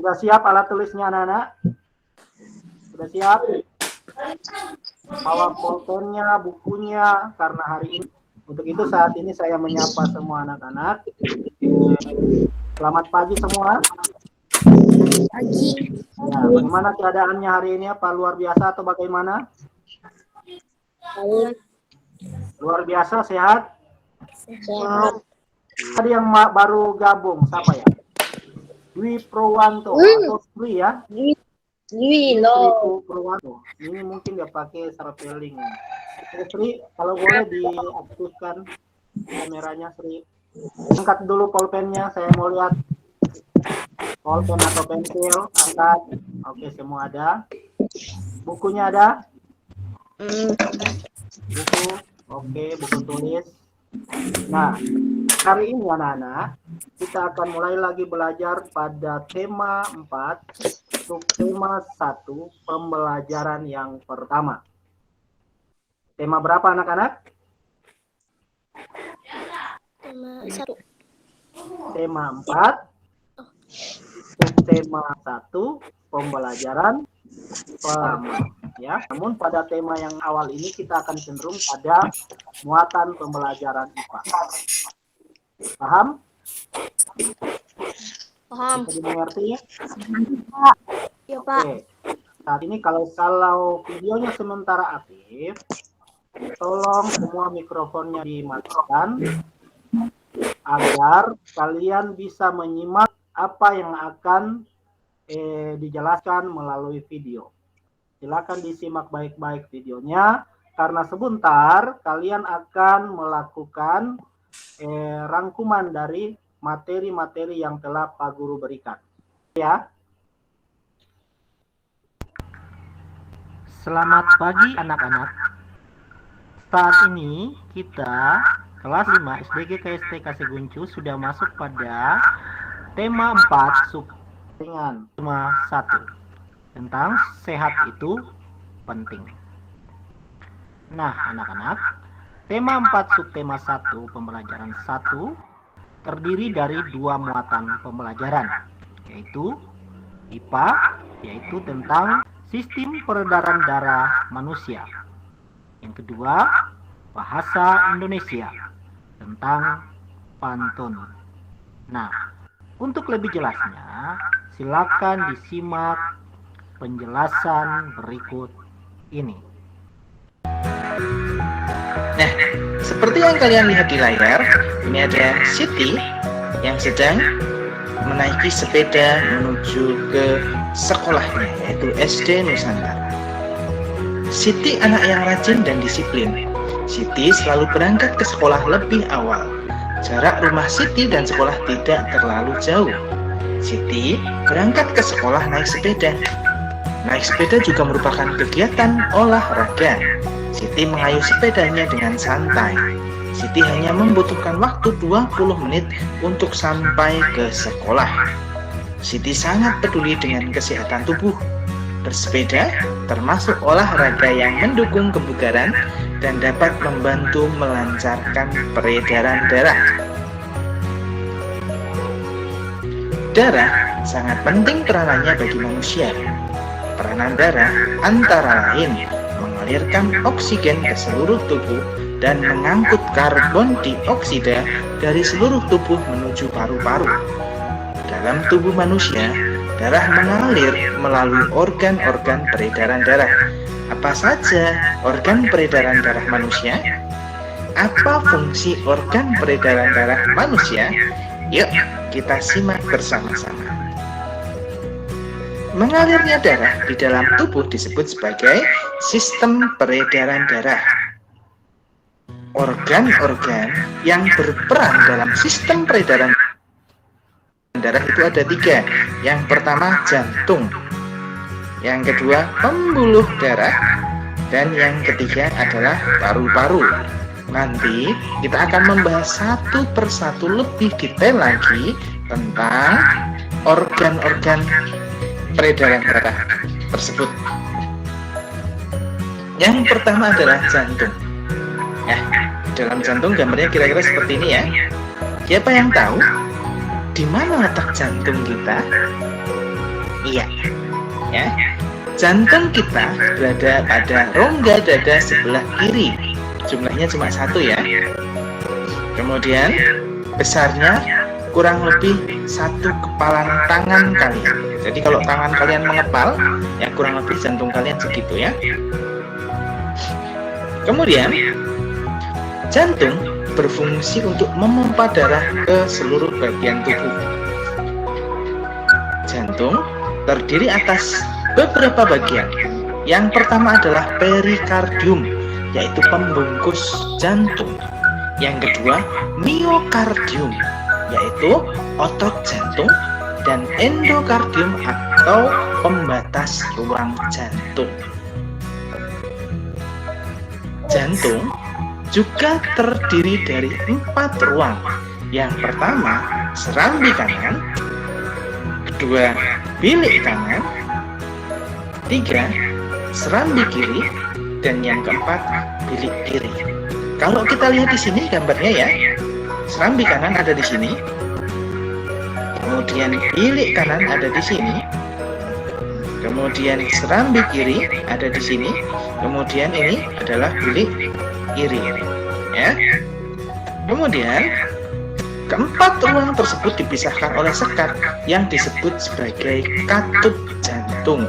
Sudah siap alat tulisnya anak-anak? Sudah siap? Bawa pulpennya, bukunya, karena hari ini. Untuk itu saat ini saya menyapa semua anak-anak. Selamat pagi semua. Pagi. Ya, bagaimana keadaannya hari ini? Apa luar biasa atau bagaimana? Luar biasa, sehat? Sehat. Tadi yang baru gabung, siapa ya? Dwi Prowanto atau Dwi ya? Dwi lo. Prowanto. Ini mungkin dia pakai spelling. Sri, kalau boleh diaktifkan kameranya, Sri. Angkat dulu pulpennya, saya mau lihat pulpen atau pensil. Angkat. Oke, semua ada. Bukunya ada? Buku. Oke, buku tulis. Nah, hari ini anak-anak, kita akan mulai lagi belajar pada tema 4, subtema 1, pembelajaran yang pertama. Tema berapa anak-anak? Tema 1. Tema 4, subtema 1, pembelajaran pertama. Ya, namun pada tema yang awal ini kita akan cenderung pada muatan pembelajaran IPA. Paham? Paham. Bisa dimengerti? Ya, Pak. Oke. Saat ini kalau videonya sementara aktif, tolong semua mikrofonnya dimatikan agar kalian bisa menyimak apa yang akan dijelaskan melalui video. Silakan disimak baik-baik videonya, karena sebentar kalian akan melakukan rangkuman dari materi-materi yang telah Pak Guru berikan. Ya. Selamat pagi anak-anak. Saat ini kita kelas 5 SDG KST Kaseguncu sudah masuk pada tema 4 subtema 1 tentang sehat itu penting. Nah, anak-anak, tema 4 subtema 1 pembelajaran 1 terdiri dari 2 muatan pembelajaran, yaitu IPA, yaitu tentang sistem peredaran darah manusia. Yang kedua, bahasa Indonesia tentang pantun. Nah, untuk lebih jelasnya, silakan disimak penjelasan berikut ini. Nah, seperti yang kalian lihat di layar, ini ada Siti yang sedang menaiki sepeda menuju ke sekolahnya, yaitu SD Nusantara. Siti anak yang rajin dan disiplin. Siti selalu berangkat ke sekolah lebih awal. Jarak rumah Siti dan sekolah tidak terlalu jauh. Siti berangkat ke sekolah naik sepeda. Naik sepeda juga merupakan kegiatan olahraga. Siti mengayuh sepedanya dengan santai. Siti hanya membutuhkan waktu 20 menit untuk sampai ke sekolah. Siti sangat peduli dengan kesehatan tubuh. Bersepeda termasuk olahraga yang mendukung kebugaran dan dapat membantu melancarkan peredaran darah. Darah sangat penting peranannya bagi manusia. Peranan darah antara lain mengalirkan oksigen ke seluruh tubuh dan mengangkut karbon dioksida dari seluruh tubuh menuju paru-paru. Dalam tubuh manusia, darah mengalir melalui organ-organ peredaran darah. Apa saja organ peredaran darah manusia? Apa fungsi organ peredaran darah manusia? Yuk, kita simak bersama-sama. Mengalirnya darah di dalam tubuh disebut sebagai sistem peredaran darah. Organ-organ yang berperan dalam sistem peredaran darah itu ada 3. Yang pertama jantung, yang kedua pembuluh darah, dan yang ketiga adalah paru-paru. Nanti kita akan membahas satu persatu lebih detail lagi tentang organ-organ peredaran darah tersebut. Yang pertama adalah jantung. Nah, dalam jantung gambarnya kira-kira seperti ini ya. Siapa yang tahu di mana letak jantung kita? Iya. Ya. Jantung kita berada pada rongga dada sebelah kiri. Jumlahnya cuma 1 ya. Kemudian besarnya kurang lebih 1 kepalan tangan kalian. Jadi kalau tangan kalian mengepal, ya kurang lebih jantung kalian segitu ya. Kemudian jantung berfungsi untuk memompa darah ke seluruh bagian tubuh. Jantung terdiri atas beberapa bagian. Yang pertama adalah perikardium, yaitu pembungkus jantung. Yang kedua, miokardium, yaitu otot jantung, dan endokardium atau pembatas ruang jantung. Jantung juga terdiri dari 4 ruang. Yang pertama, serambi kanan, kedua, bilik kanan, 3, serambi kiri, dan yang keempat, bilik kiri. Kalau kita lihat di sini gambarnya ya, serambi kanan ada di sini, kemudian bilik kanan ada di sini, kemudian serambi kiri ada di sini, kemudian ini adalah bilik kiri, ya. Kemudian keempat ruang tersebut dipisahkan oleh sekat yang disebut sebagai katup jantung.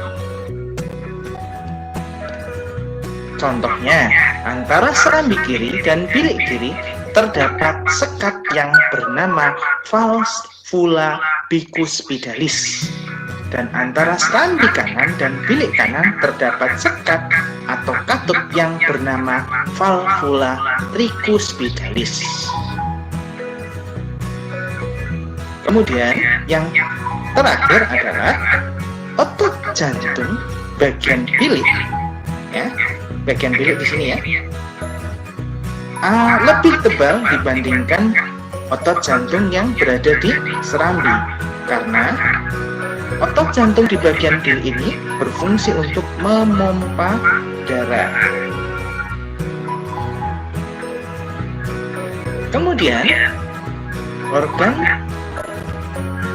Contohnya, antara serambi kiri dan bilik kiri terdapat sekat yang bernama valvula bicuspidalis. Dan antara serambi kanan dan bilik kanan terdapat sekat atau katup yang bernama valvula tricuspidalis. Kemudian yang terakhir adalah otot jantung bagian bilik, ya, bagian bilik di sini ya, lebih tebal dibandingkan otot jantung yang berada di serambi, karena otot jantung di bagian bilik ini berfungsi untuk memompa darah. Kemudian organ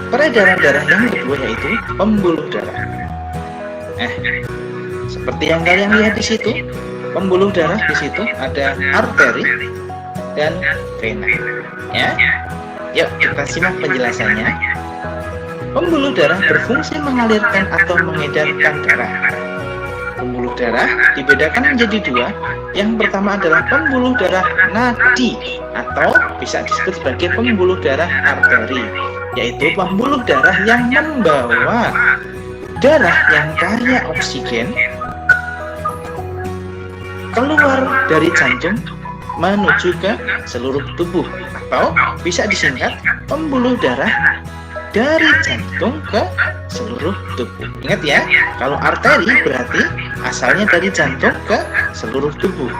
peredaran darah yang kedua yaitu pembuluh darah. Seperti yang kalian lihat di situ, pembuluh darah di situ ada arteri dan vena. Ya, yuk kita simak penjelasannya. Pembuluh darah berfungsi mengalirkan atau mengedarkan darah. Pembuluh darah dibedakan menjadi 2. Yang pertama adalah pembuluh darah nadi atau bisa disebut sebagai pembuluh darah arteri, yaitu pembuluh darah yang membawa darah yang kaya oksigen keluar dari jantung menuju ke seluruh tubuh, atau bisa disingkat pembuluh darah dari jantung ke seluruh tubuh. Ingat ya, kalau arteri berarti asalnya dari jantung ke seluruh tubuh.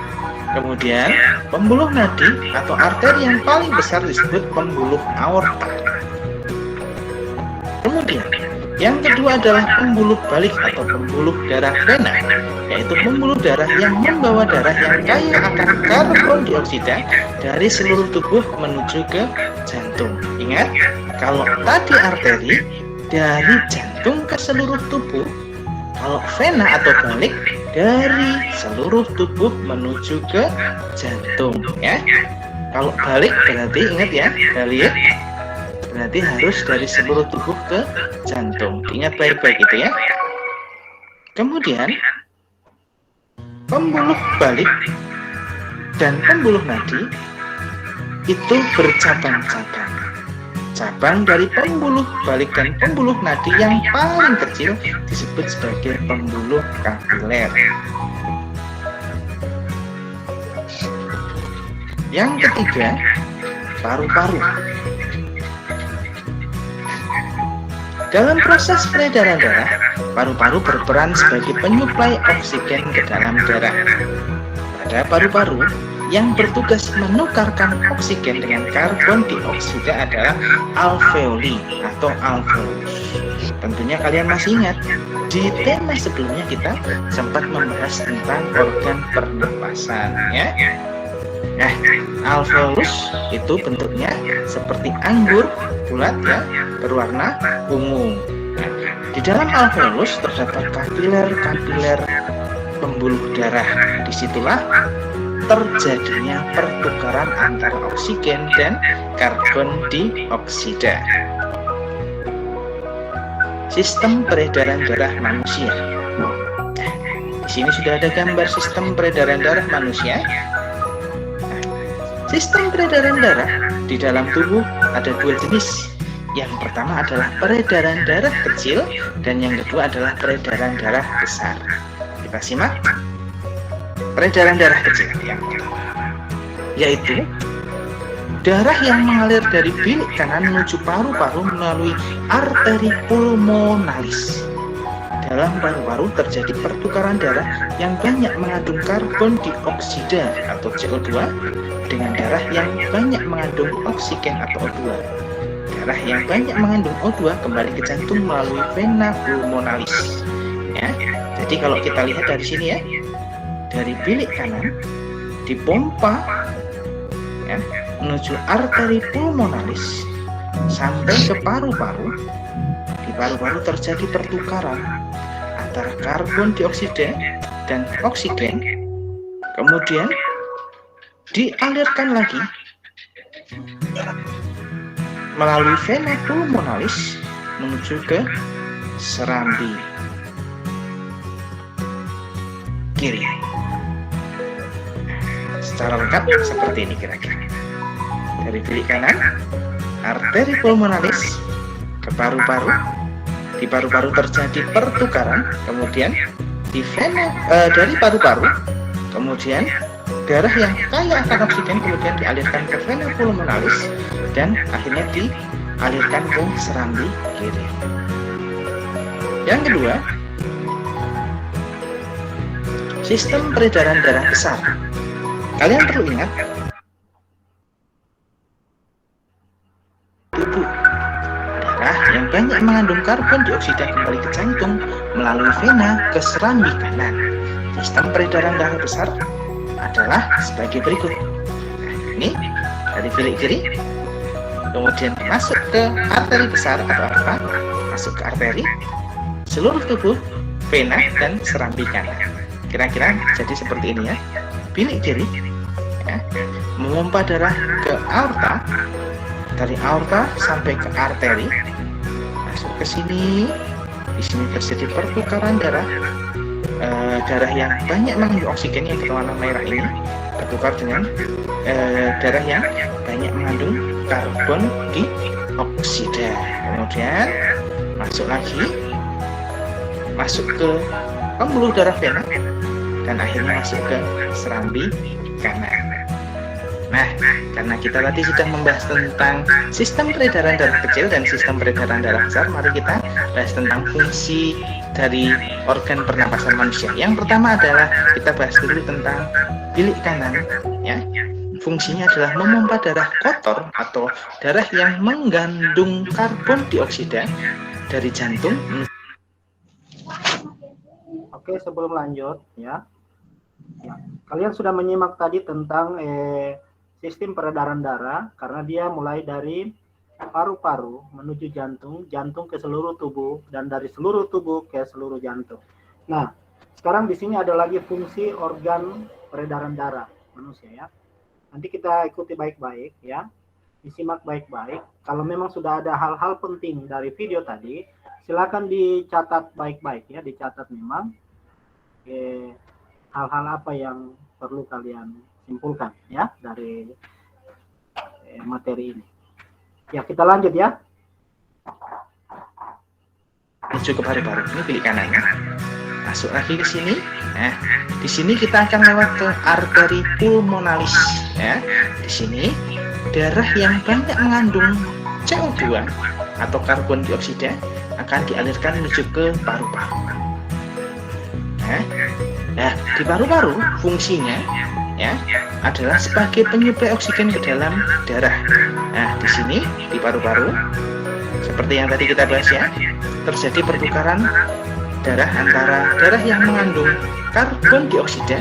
Kemudian pembuluh nadi atau arteri yang paling besar disebut pembuluh aorta. Kemudian yang kedua adalah pembuluh balik atau pembuluh darah vena, yaitu pembuluh darah yang membawa darah yang kaya akan karbon dioksida dari seluruh tubuh menuju ke jantung. Ingat, kalau tadi arteri dari jantung ke seluruh tubuh, kalau vena atau balik dari seluruh tubuh menuju ke jantung, ya. Kalau balik berarti ingat ya, balik berarti harus dari seluruh tubuh ke jantung. Ingat baik-baik itu ya. Kemudian pembuluh balik dan pembuluh nadi itu bercabang-cabang. Cabang dari pembuluh balik dan pembuluh nadi yang paling kecil disebut sebagai pembuluh kapiler. Yang ketiga, paru-paru. Dalam proses peredaran darah, paru-paru berperan sebagai penyuplai oksigen ke dalam darah. Pada paru-paru, yang bertugas menukarkan oksigen dengan karbon dioksida adalah alveoli atau alveolus. Tentunya kalian masih ingat, di tema sebelumnya kita sempat membahas tentang organ pernapasan, ya. Nah, alveolus itu bentuknya seperti anggur bulat ya, berwarna ungu. Nah, di dalam alveolus terdapat kapiler-kapiler pembuluh darah. Disitulah terjadinya pertukaran antara oksigen dan karbon dioksida. Sistem peredaran darah manusia. Di sini sudah ada gambar sistem peredaran darah manusia. Sistem peredaran darah di dalam tubuh ada dua jenis. Yang pertama adalah peredaran darah kecil dan yang kedua adalah peredaran darah besar. Kita simak. Peredaran darah kecil yang pertama, yaitu darah yang mengalir dari bilik kanan menuju paru-paru melalui arteri pulmonalis. Dalam paru-paru terjadi pertukaran darah yang banyak mengandung karbon dioksida atau CO2 dengan darah yang banyak mengandung oksigen atau O2. Darah yang banyak mengandung O2 kembali ke jantung melalui vena pulmonalis. Ya, jadi kalau kita lihat dari sini ya, dari bilik kanan dipompa ya, menuju arteri pulmonalis sampai ke paru-paru. Di paru-paru terjadi pertukaran antara karbon dioksida dan oksigen, kemudian dialirkan lagi melalui vena pulmonalis menuju ke serambi kiri. Secara lengkap seperti ini kira-kira. Dari bilik kanan, arteri pulmonalis ke paru-paru. Di paru-paru terjadi pertukaran, kemudian di vena dari paru-paru, kemudian darah yang kaya akan oksigen kemudian dialirkan ke vena pulmonalis dan akhirnya dialirkan ke serambi kiri. Yang kedua, sistem peredaran darah besar. Kalian perlu ingat, tubuh darah yang banyak mengandung karbon dioksida kembali ke jantung melalui vena ke serambi kanan. Sistem peredaran darah besar adalah sebagai berikut. Ini dari bilik kiri, kemudian masuk ke arteri besar atau apa? Masuk ke arteri, seluruh tubuh, vena dan serambi kanan. Kira-kira jadi seperti ini ya. Bilik kiri ya, memompa darah ke aorta, dari aorta sampai ke arteri, masuk ke sini. Di sini terjadi pertukaran darah. Darah yang banyak mengandung oksigen yang berwarna merah ini bertukar dengan darah yang banyak mengandung karbon dioksida. Kemudian masuk lagi, masuk ke pembuluh darah vena dan akhirnya masuk ke serambi kanan. Nah, karena kita tadi sudah membahas tentang sistem peredaran darah kecil dan sistem peredaran darah besar, mari kita bahas tentang fungsi dari organ pernapasan manusia. Yang pertama adalah kita bahas dulu tentang bilik kanan ya. Fungsinya adalah memompa darah kotor atau darah yang mengandung karbon dioksida dari jantung. Oke, sebelum lanjut ya. Kalian sudah menyimak tadi tentang sistem peredaran darah, karena dia mulai dari paru-paru menuju jantung, jantung ke seluruh tubuh, dan dari seluruh tubuh ke seluruh jantung. Nah, sekarang di sini ada lagi fungsi organ peredaran darah manusia ya. Nanti kita ikuti baik-baik ya, disimak baik-baik. Kalau memang sudah ada hal-hal penting dari video tadi, silakan dicatat baik-baik ya, dicatat memang hal-hal apa yang perlu kalian simpulkan ya dari materi ini. Ya, kita lanjut ya. Menuju ke paru-paru. Ini bilik kanan ya. Masuk lagi ke sini. Nah, di sini kita akan lewat ke arteri pulmonalis ya. Di sini darah yang banyak mengandung CO2 atau karbon dioksida akan dialirkan menuju ke paru-paru. Nah, di paru-paru fungsinya ya adalah sebagai penyuplai oksigen ke dalam darah. Nah, di sini di paru-paru seperti yang tadi kita bahas ya, terjadi pertukaran darah antara darah yang mengandung karbon dioksida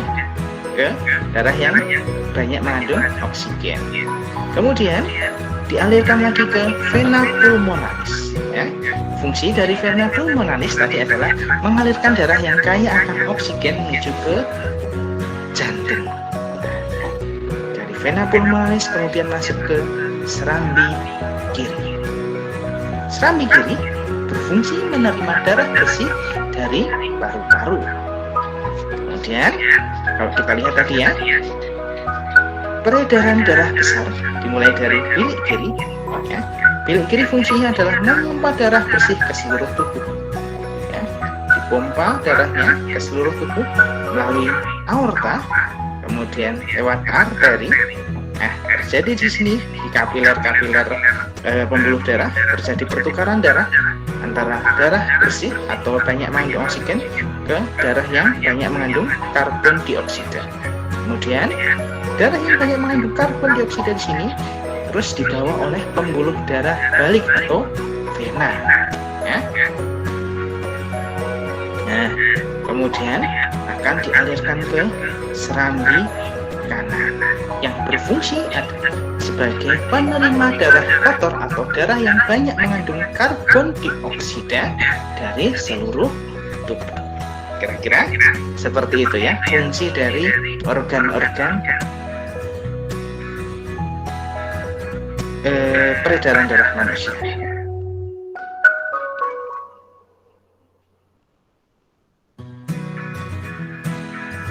ke darah yang banyak mengandung oksigen. Kemudian dialirkan lagi ke vena pulmonalis. Ya. Fungsi dari vena pulmonalis tadi adalah mengalirkan darah yang kaya akan oksigen menuju ke jantung. Dari vena pulmonalis kemudian masuk ke serambi kiri. Serambi kiri berfungsi menerima darah bersih dari paru-paru. Kemudian kalau kita lihat tadi ya, peredaran darah besar dimulai dari bilik kiri. Ya. Bilik kiri fungsinya adalah memompa darah bersih ke seluruh tubuh. Ya. Dipompa darahnya ke seluruh tubuh melalui aorta, kemudian lewat arteri. Nah, terjadi di sini di kapiler-kapiler pembuluh darah terjadi pertukaran darah antara darah bersih atau banyak mengandung oksigen ke darah yang banyak mengandung karbon dioksida. Kemudian darah yang banyak mengandung karbon dioksida di sini terus dibawa oleh pembuluh darah balik atau vena. Ya. Nah, kemudian akan dialirkan ke serambi kanan yang berfungsi sebagai penerima darah kotor atau darah yang banyak mengandung karbon dioksida dari seluruh tubuh. Kira-kira seperti itu ya fungsi dari organ-organ peredaran darah manusia.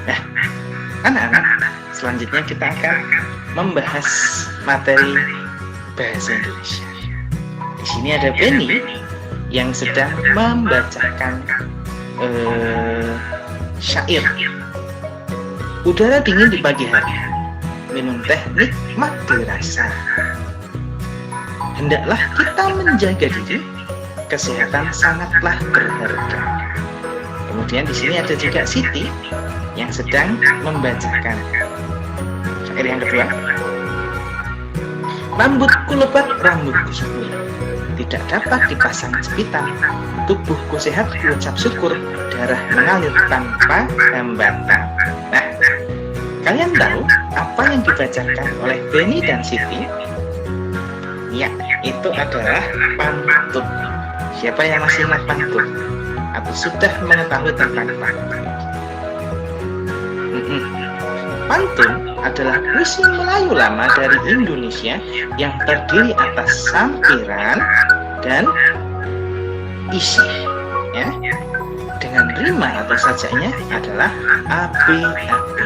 Nah, anak-anak, selanjutnya kita akan membahas materi bahasa Indonesia. Di sini ada Benny yang sedang membacakan syair. Udara dingin di pagi hari, minum teh nikmat dirasa. Hendaklah kita menjaga diri, kesehatan sangatlah berharga. Kemudian di sini ada juga Siti yang sedang membacakan syair yang kedua. Rambutku lebat, rambutku subur, tidak dapat dipasang jepitan. Tubuhku sehat, ucap syukur, darah mengalir tanpa hambatan. Nah, kalian tahu apa yang dibacakan oleh Benny dan Siti? Ya, itu adalah pantun. Siapa yang masih ingat pantun? Atau sudah mengetahui tentang pantun? Pantun adalah puisi Melayu lama dari Indonesia yang terdiri atas sampiran dan isi. Ya, dengan rima atau sajaknya adalah AB-AB.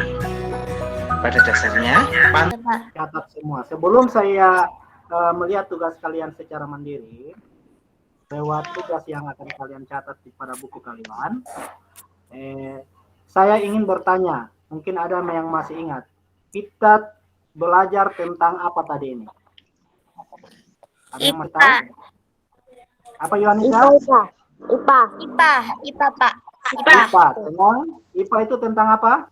Pada dasarnya, pantun Catat semua. Sebelum saya melihat tugas kalian secara mandiri, lewat tugas yang akan kalian catat pada buku kalian, saya ingin bertanya, mungkin ada yang masih ingat, kita belajar tentang apa tadi ini? Ada yang masih tahu? Apa Yohanita? IPA, Pak. IPA. IPA itu tentang apa?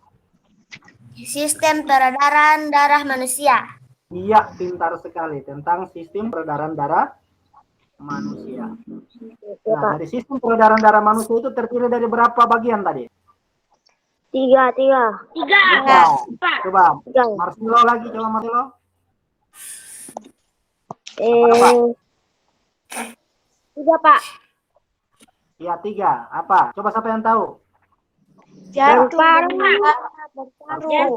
Sistem peredaran darah manusia. Iya, pintar sekali, tentang sistem peredaran darah manusia. Nah, dari sistem peredaran darah manusia itu terdiri dari berapa bagian tadi? Tiga. Coba, Marcelo lagi, coba Marcelo. Tiga, Pak. Iya, 3. Apa? Coba siapa yang tahu?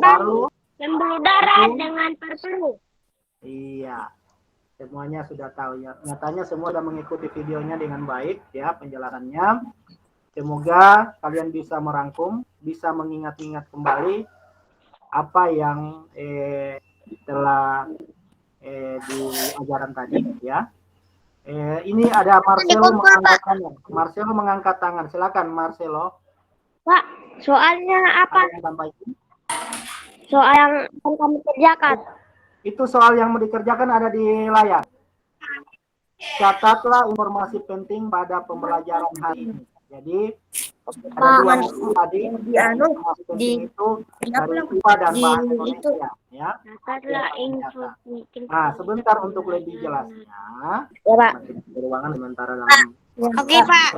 Paru, Pembuluh darah dengan paru-paru. Iya, semuanya sudah tahu ya. Nyatanya semua sudah mengikuti videonya dengan baik ya penjelasannya. Semoga kalian bisa merangkum, bisa mengingat-ingat kembali apa yang telah diajaran tadi ya. Ini ada Marcelo mengangkat tangan. Marcelo mengangkat tangan. Silakan Marcelo. Pak, soalnya apa? Soal yang akan kami kerjakan. Itu soal yang mau dikerjakan ada di layar. Catatlah informasi penting pada pembelajaran hari ini. Jadi ada 2 buku tadi informasi penting itu dari IPA dan bahasa Indonesia ya. Nah, sebentar untuk lebih jelasnya. Ya, Pak. Ruangan sementara dalam. Oke, Pak.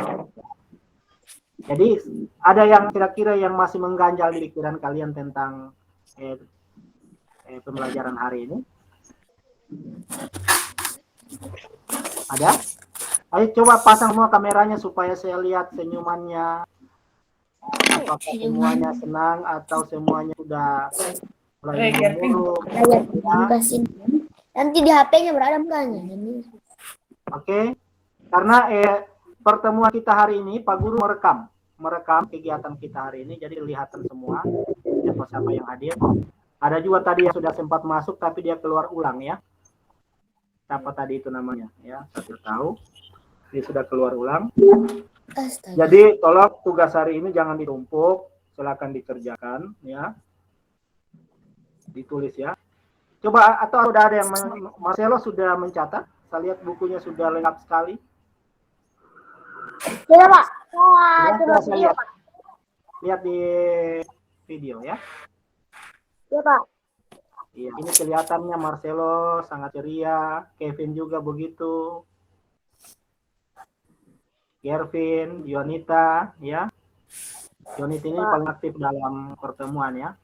Jadi ada yang kira-kira yang masih mengganjal di pikiran kalian tentang pembelajaran hari ini? Ada? Ayo coba pasang semua kameranya supaya saya lihat senyumannya. Apakah semuanya senang atau semuanya sudah mulai murung? Nanti di HP-nya berada bukan? Oke. Karena pertemuan kita hari ini Pak Guru merekam kegiatan kita hari ini, jadi kelihatan semua siapa-siapa yang hadir. Ada juga tadi yang sudah sempat masuk tapi dia keluar ulang ya. Siapa tadi itu namanya ya, saya tahu. Dia sudah keluar ulang. Jadi tolong tugas hari ini jangan ditumpuk, silakan dikerjakan ya. Ditulis ya. Coba atau udah ada yang Marcelo sudah mencatat? Saya lihat bukunya sudah lengkap sekali. Iya, Pak. Ya, saya lihat. Lihat di video ya. Iya, Pak. Iya, ini kelihatannya Marcelo sangat ceria, Kevin juga begitu. Gervin, Yonita, ya. Yonita ini paling aktif dalam pertemuan ya.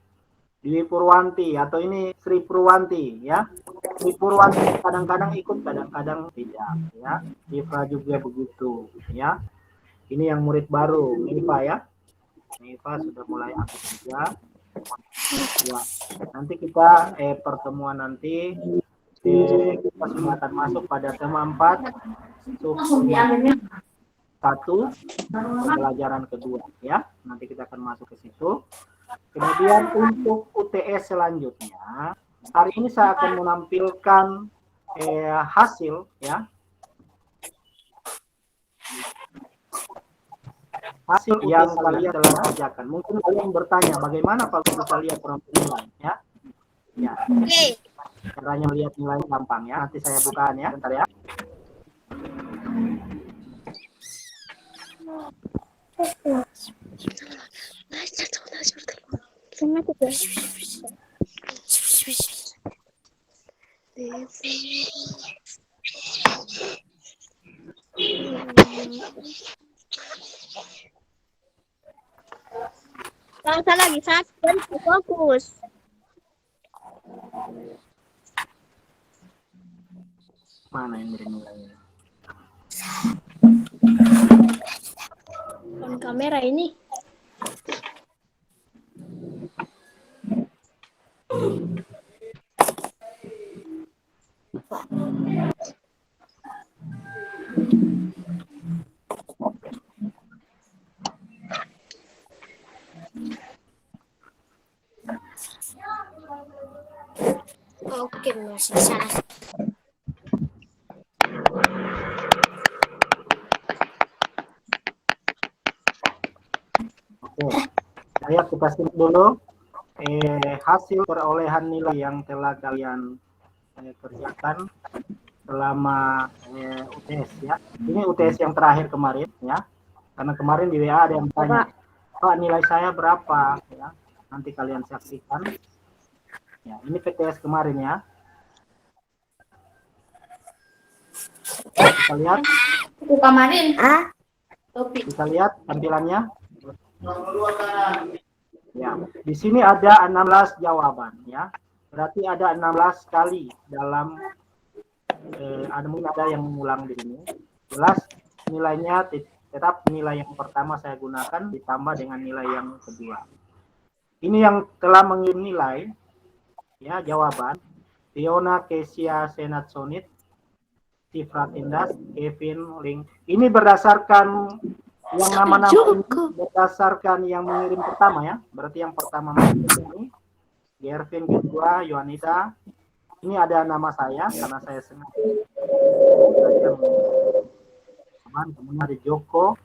Dwi Purwanti atau ini Sri Purwanti ya. Sri Purwanti kadang-kadang ikut, kadang-kadang tidak ya. Iva juga begitu ya. Ini yang murid baru, Iva ya. Iva sudah mulai aktif juga. Ya, nanti kita pertemuan nanti kita sudah akan masuk pada tema 4 satu pembelajaran kedua ya. Nanti kita akan masuk ke situ. Kemudian untuk UTS selanjutnya, hari ini saya akan menampilkan hasil ya. Hasil yang kalian telah kerjakan. Mungkin kalian bertanya bagaimana Pak Guru kalian kurang nilai ya. Ya. Oke. Caranya lihat nilai gampang ya. Nanti saya bukaan ya, bentar ya. Bangsa lagi satu, fokus. Mana yang bernilai? On kamera ini. Oke, masih salah. Oke. Saya kita simak dulu hasil perolehan nilai yang telah kalian kerjakan selama UTS ya. Ini UTS yang terakhir kemarin ya. Karena kemarin di WA ada yang tanya, Pak nilai saya berapa ya. Nanti kalian saksikan. Ya, ini PTS kemarin ya. Kita lihat. Kemarin. Kita lihat tampilannya. Ya, di sini ada 16 jawaban ya. Berarti ada 16 kali dalam ada yang mengulang di sini. Jelas nilainya tetap nilai yang pertama saya gunakan ditambah dengan nilai yang kedua. Ini yang telah mengirim nilai ya jawaban. Fiona Kesia Senat Sonit, Sifra Tindas, Kevin Link. Ini berdasarkan yang nama-nama ini berdasarkan yang mengirim pertama ya. Berarti yang pertama ini Gervin kedua, Yohanita. Ini ada nama saya karena saya sengaja. Kemudian ada Joko.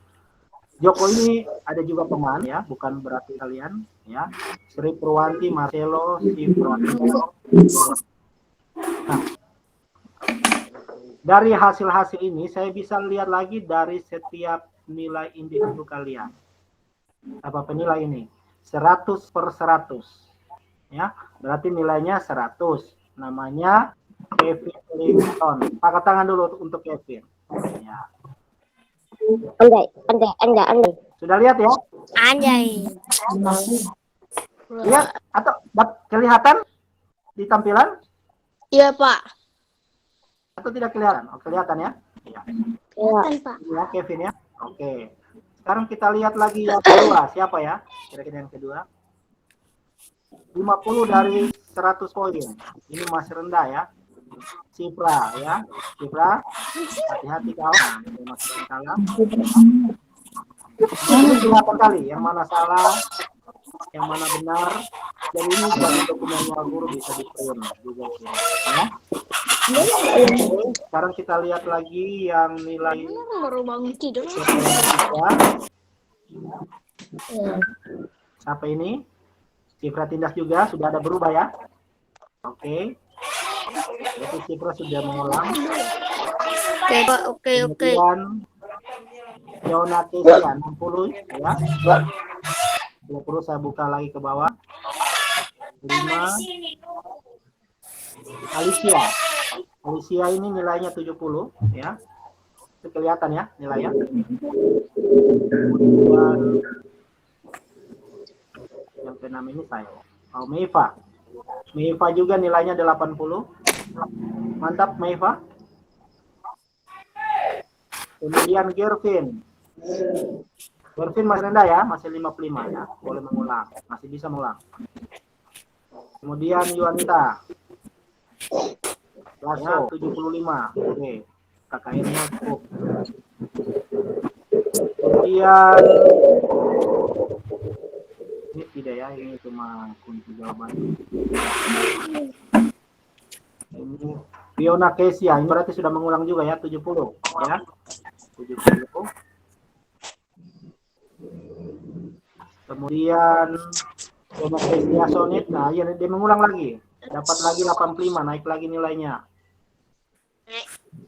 Joko ini ada juga teman ya, bukan berarti kalian ya. Sri Purwanti, Marcelo, Sifra. Nah, dari hasil-hasil ini saya bisa lihat lagi dari setiap nilai individu kalian. Apa penilai ini? 100/100. Ya, berarti nilainya 100. Namanya Kevin Linton. Angkat tangan dulu untuk Kevin. Ya. Enggak. Sudah lihat ya? Anjay. Lihat atau kelihatan di tampilan? Iya, Pak. Atau tidak kelihatan? Oh, kelihatan ya? Iya. Kelihatan, Pak. Ya, Kevin ya. Oke. Sekarang kita lihat lagi yang kedua. Siapa ya? Kira-kira yang kedua. 50 dari 100 poin. Ini masih rendah ya. Cipra ya. Cipra, hati-hati kau. Nah, ini masih salah. Ini kelihatan kali yang mana salah, yang mana benar. Jadi ini dari dokumennya guru bisa di-print juga sih. Ya. Sekarang kita lihat lagi yang nilai Baru bangun tidur. Siapa ini? Cipra Tindas juga sudah ada berubah ya. Oke. Itu Cipra sudah mengulang. Oke, Pak. Oke. Kemudian Yona Kesia 60 ya. Kalau perlu saya buka lagi ke bawah. 5. Alicia ini nilainya 70 ya. Itu kelihatan ya nilainya. Kemudian yang keenam ini saya. Oh, Meiva juga nilainya 80. Mantap Meiva. Kemudian Gervin masih rendah ya, masih 55 ya, boleh mengulang, masih bisa mengulang. Kemudian Yuanita Lasso 75, oke, KKN-nya cukup. Kemudian ini tidak ya, ini cuma kunci jawaban. Ini Fiona Kesia, ini berarti sudah mengulang juga ya, 70 ya. 70. Kemudian Fiona Kesia Sonit, nah ya dia mengulang lagi. Dapat lagi 85, naik lagi nilainya.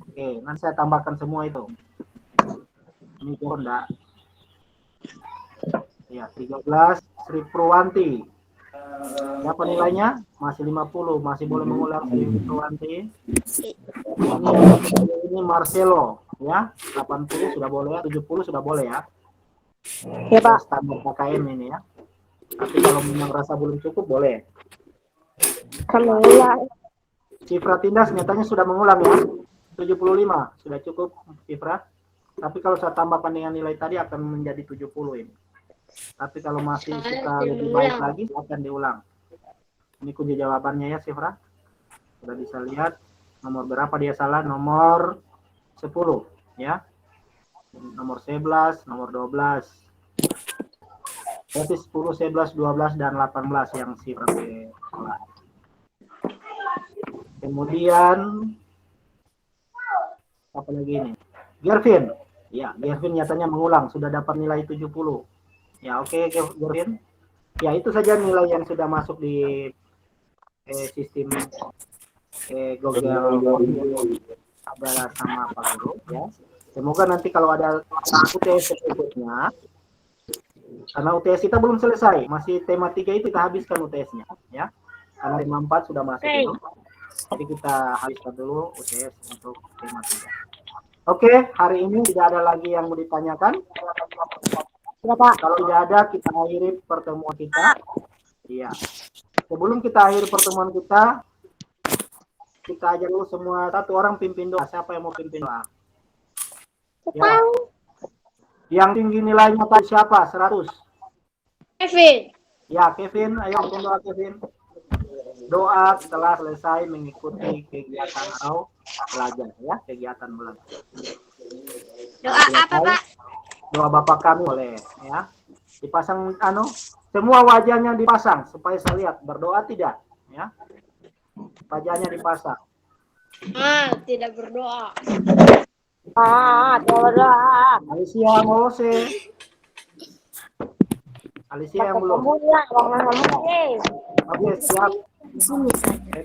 Oke, nanti saya tambahkan semua itu. Ini enggak. Ya, 13 Sri Purwanti. Berapa nilainya? Masih 50, masih boleh mengulang Sri Purwanti. Ini Marcelo ya, 80 sudah boleh, 70 sudah boleh ya. Ya, Pak. Standar KKM ini ya. Tapi kalau memang rasa belum cukup boleh. Kalau ya. Cipra Tindas nyatanya sudah mengulang ya. 75 sudah cukup Cipra. Tapi kalau saya tambahkan dengan nilai tadi akan menjadi 70 ini. Tapi kalau masih suka lebih baik lagi akan diulang. Ini kunci jawabannya ya Cipra. Sudah bisa lihat nomor berapa dia salah, nomor 10 ya. Nomor 11, nomor 12. Berarti 10, 11, 12 dan 18 yang Cipra salah. Kemudian apa lagi ini? Gervin. Ya, Gervin nyatanya mengulang, sudah dapat nilai 70. Ya, oke, Gervin. Ya, itu saja nilai yang sudah masuk di sistem Google ada sama Pak Guru ya. Semoga nanti kalau ada UTS berikutnya, karena UTS kita belum selesai, masih tema 3 itu kita habiskan UTS-nya ya. Karena tema 4 sudah masuk itu. Jadi kita habiskan dulu UTS untuk tema 3. Oke, hari ini tidak ada lagi yang mau ditanyakan. Kalau tidak ada, kita akhiri pertemuan kita. Iya. Sebelum kita akhiri pertemuan kita ajak dulu semua, satu orang pimpin doa. Siapa yang mau pimpin doa? Ya. Yang tinggi nilainya tadi siapa? 100. Kevin. Ya, Kevin. Ayo pimpin doa, Kevin. Doa setelah selesai mengikuti kegiatan atau belajar ya, kegiatan belajar. Doa apa, Pak? Doa Bapak kami boleh ya. Dipasang semua wajahnya dipasang supaya saya lihat berdoa tidak ya. Wajahnya dipasang. Tidak berdoa. Tidak berdoa. Alicia Molose. Alicia yang belum. Oke, siap.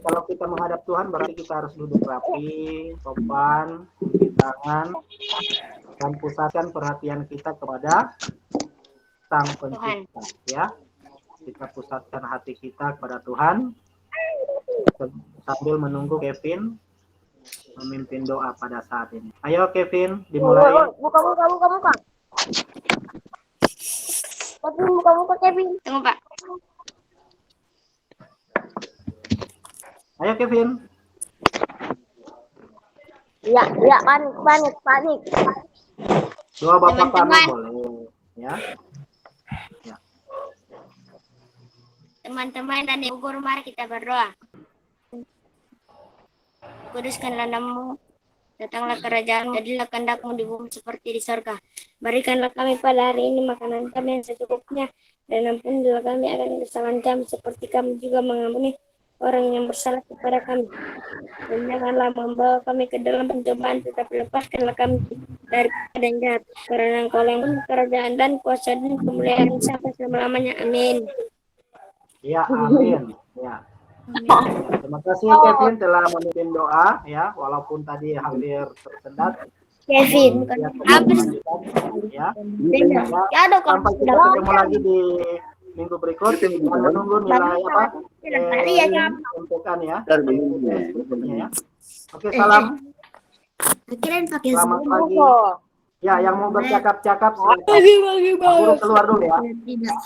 Kalau kita menghadap Tuhan berarti kita harus duduk rapi, sopan, cuci tangan, dan pusatkan perhatian kita kepada Sang Pencipta ya. Kita pusatkan hati kita kepada Tuhan sambil menunggu Kevin memimpin doa pada saat ini. Ayo Kevin, dimulai. Buka. Buka Kevin. Tunggu, Pak. Ayo Kevin. Ya, panik. Doa Bapak kami Teman-teman. boleh. Ya. Teman-teman dan ibu guru, mari kita berdoa. Kuduskanlah namamu, datanglah kerajaan, jadilah kehendakmu di bumi seperti di surga. Berikanlah kami pada hari ini makanan kami yang secukupnya, dan ampunilah kami akan kesalahan kami, seperti kami juga mengampuni orang yang bersalah kepada kami. Dan janganlah membawa kami ke dalam pencobaan, tetapi lepaskanlah kami dari yang jahat. Karena Engkau yang punya kerajaan dan kuasa dan kemuliaan sampai selama-lamanya. Amin. Ya, amin. Ya. Terima kasih Kevin telah memimpin doa ya, walaupun tadi hampir tersendat. Kevin, bukan Ya, habis. ya. Ya ada kok. Sampai kita ketemu lagi di minggu berikut. Kita menunggu nilai apa? Untukkan ya. Berikutnya ya. Oke, salam. Kirain pakai Selamat pagi. Ya, yang mau bercakap-cakap silakan. Bagi. Guru keluar dulu ya. Tidak.